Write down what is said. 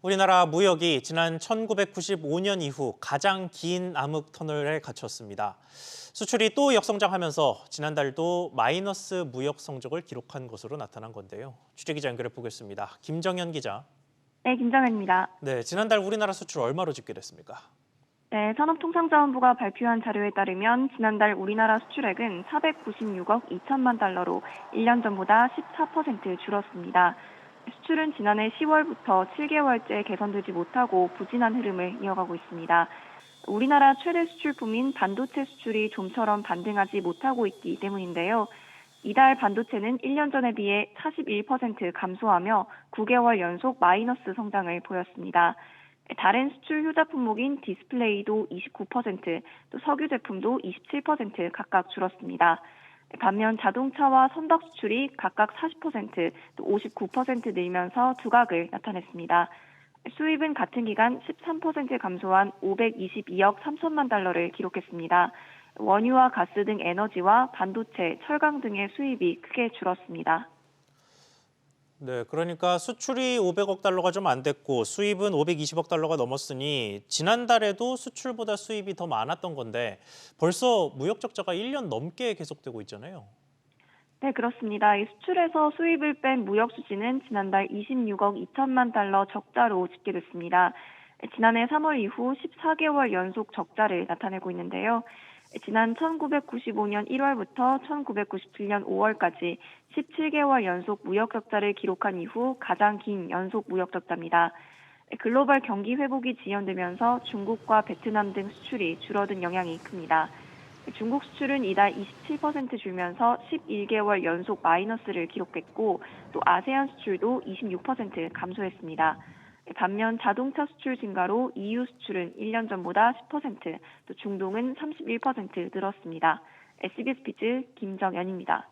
우리나라 무역이 지난 1995년 이후 가장 긴 암흑 터널에 갇혔습니다. 수출이 또 역성장하면서 지난달도 마이너스 무역 성적을 기록한 것으로 나타난 건데요. 취재기자 연결해 보겠습니다. 김정현 기자. 네, 김정현입니다. 네, 지난달 우리나라 수출 얼마로 집계됐습니까? 네, 산업통상자원부가 발표한 자료에 따르면 지난달 우리나라 수출액은 496억 2천만 달러로 1년 전보다 14% 줄었습니다. 수출은 지난해 10월부터 7개월째 개선되지 못하고 부진한 흐름을 이어가고 있습니다. 우리나라 최대 수출품인 반도체 수출이 좀처럼 반등하지 못하고 있기 때문인데요. 이달 반도체는 1년 전에 비해 41% 감소하며 9개월 연속 마이너스 성장을 보였습니다. 다른 수출 효자 품목인 디스플레이도 29%, 또 석유 제품도 27% 각각 줄었습니다. 반면 자동차와 선박 수출이 각각 40%, 또 59% 늘면서 두각을 나타냈습니다. 수입은 같은 기간 13% 감소한 522억 3천만 달러를 기록했습니다. 원유와 가스 등 에너지와 반도체, 철강 등의 수입이 크게 줄었습니다. 네, 그러니까 수출이 500억 달러가 좀 안 됐고 수입은 520억 달러가 넘었으니 지난달에도 수출보다 수입이 더 많았던 건데 벌써 무역 적자가 1년 넘게 계속되고 있잖아요. 네, 그렇습니다. 이 수출에서 수입을 뺀 무역 수지는 지난달 26억 2천만 달러 적자로 집계됐습니다. 지난해 3월 이후 14개월 연속 적자를 나타내고 있는데요. 지난 1995년 1월부터 1997년 5월까지 17개월 연속 무역 적자를 기록한 이후 가장 긴 연속 무역 적자입니다. 글로벌 경기 회복이 지연되면서 중국과 베트남 등 수출이 줄어든 영향이 큽니다. 중국 수출은 이달 27% 줄면서 11개월 연속 마이너스를 기록했고 또 아세안 수출도 26% 감소했습니다. 반면 자동차 수출 증가로 EU 수출은 1년 전보다 10%, 또 중동은 31% 늘었습니다. SBS 비즈 김정연입니다.